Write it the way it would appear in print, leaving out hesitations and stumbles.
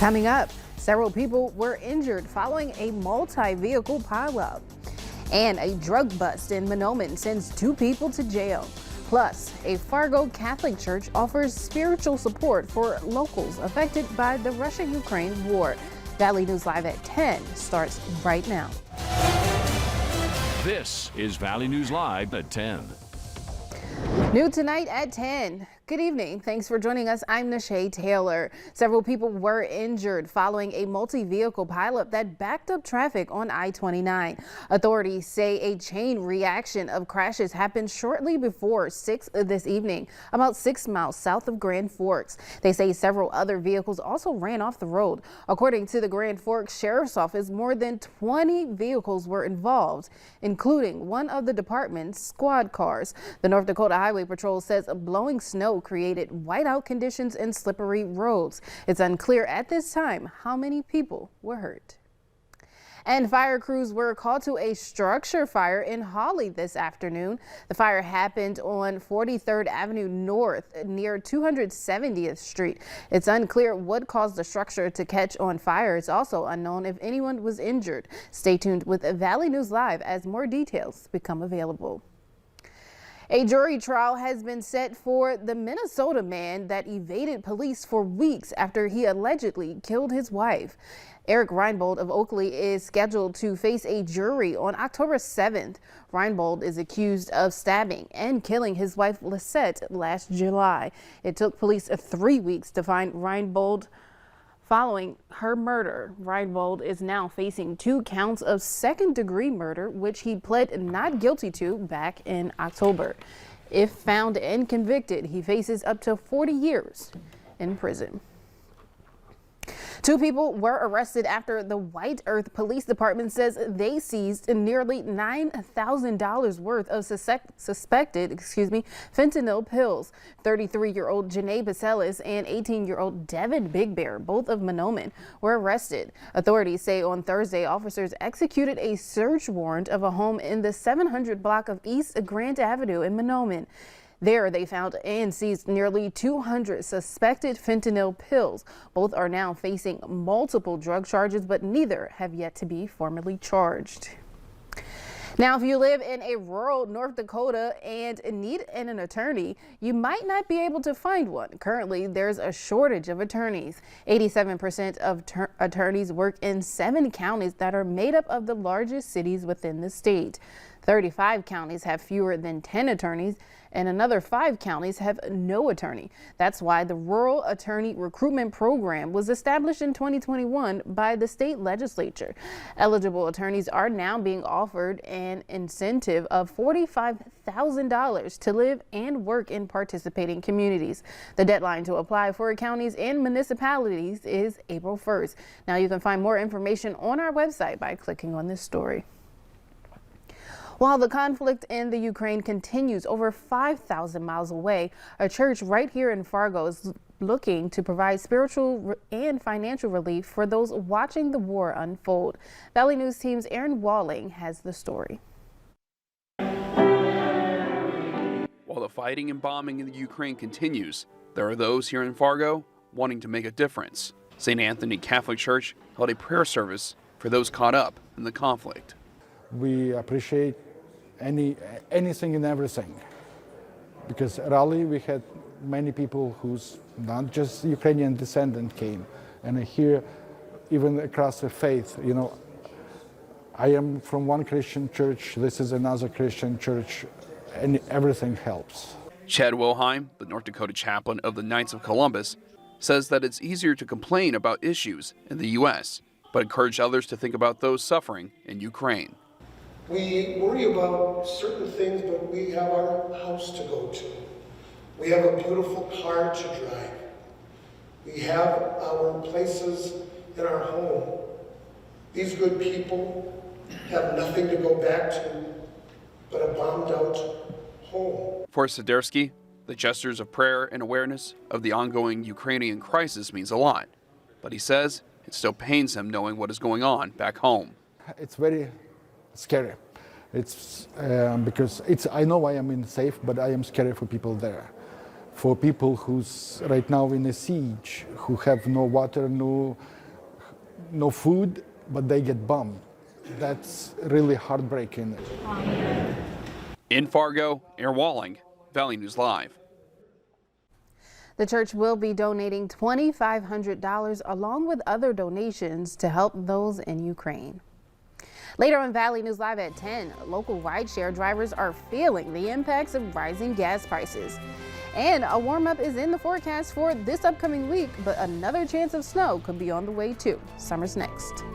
Coming up, several people were injured following a multi-vehicle pileup. And a drug bust in Monoman sends 2 people to jail. Plus, a Fargo Catholic church offers spiritual support for locals affected by the Russia-Ukraine war. Valley News Live at 10 starts right now. This is Valley News Live at 10. New tonight at 10. Good evening. Thanks for joining us. I'm Nashay Taylor. Several people were injured following a multi-vehicle pileup that backed up traffic on I-29. Authorities say a chain reaction of crashes happened shortly before 6 this evening, about 6 miles south of Grand Forks. They say several other vehicles also ran off the road. According to the Grand Forks Sheriff's Office, more than 20 vehicles were involved, including one of the department's squad cars. The North Dakota Highway Patrol says blowing snow created whiteout conditions and slippery roads. It's unclear at this time how many people were hurt. And fire crews were called to a structure fire in Hawley this afternoon. The fire happened on 43rd Avenue North near 270th Street. It's unclear what caused the structure to catch on fire. It's also unknown if anyone was injured. Stay tuned with Valley News Live as more details become available. A jury trial has been set for the Minnesota man that evaded police for weeks after he allegedly killed his wife. Eric Reinbold of Oakley is scheduled to face a jury on October 7th. Reinbold is accused of stabbing and killing his wife Lisette last July. It took police 3 weeks to find Reinbold. Following her murder, Reinbold is now facing 2 counts of second-degree murder, which he pled not guilty to back in October. If found and convicted, he faces up to 40 years in prison. 2 people were arrested after the White Earth Police Department says they seized nearly $9,000 worth of suspected fentanyl pills. 33-year-old Janae Bacelis and 18-year-old Devin Big Bear, both of Monoman, were arrested. Authorities say on Thursday, officers executed a search warrant of a home in the 700 block of East Grant Avenue in Monoman. There, they found and seized nearly 200 suspected fentanyl pills. Both are now facing multiple drug charges, but neither have yet to be formally charged. Now, if you live in a rural North Dakota and need an attorney, you might not be able to find one. Currently, there's a shortage of attorneys. 87% of attorneys work in 7 counties that are made up of the largest cities within the state. 35 counties have fewer than 10 attorneys, and another 5 counties have no attorney. That's why the Rural Attorney Recruitment Program was established in 2021 by the state legislature. Eligible attorneys are now being offered an incentive of $45,000 to live and work in participating communities. The deadline to apply for counties and municipalities is April 1st. Now you can find more information on our website by clicking on this story. While the conflict in the Ukraine continues over 5,000 miles away, a church right here in Fargo is looking to provide spiritual and financial relief for those watching the war unfold. Valley News Team's Aaron Walling has the story. While the fighting and bombing in the Ukraine continues, there are those here in Fargo wanting to make a difference. St. Anthony Catholic Church held a prayer service for those caught up in the conflict. We appreciate anything and everything, because at Raleigh we had many people who's not just Ukrainian descendant came, and here even across the faith, you know, I am from one Christian church, this is another Christian church, and everything helps. Chad Wilheim, the North Dakota chaplain of the Knights of Columbus, says that it's easier to complain about issues in the U.S., but encourage others to think about those suffering in Ukraine. We worry about certain things, but we have our house to go to. We have a beautiful car to drive. We have our places in our home. These good people have nothing to go back to but a bombed out home. For Sidersky, the gestures of prayer and awareness of the ongoing Ukrainian crisis means a lot, but he says it still pains him knowing what is going on back home. It's very scary. It's because I know I am in safe, but I am scary for people there. for people who's right now in a siege, who have no water, no food, but they get bombed. That's really heartbreaking. In Fargo, Air Walling, Valley News Live. The church will be donating $2,500 along with other donations to help those in Ukraine. Later on Valley News Live at 10, local rideshare drivers are feeling the impacts of rising gas prices. And a warm-up is in the forecast for this upcoming week, but another chance of snow could be on the way too. Summer's next.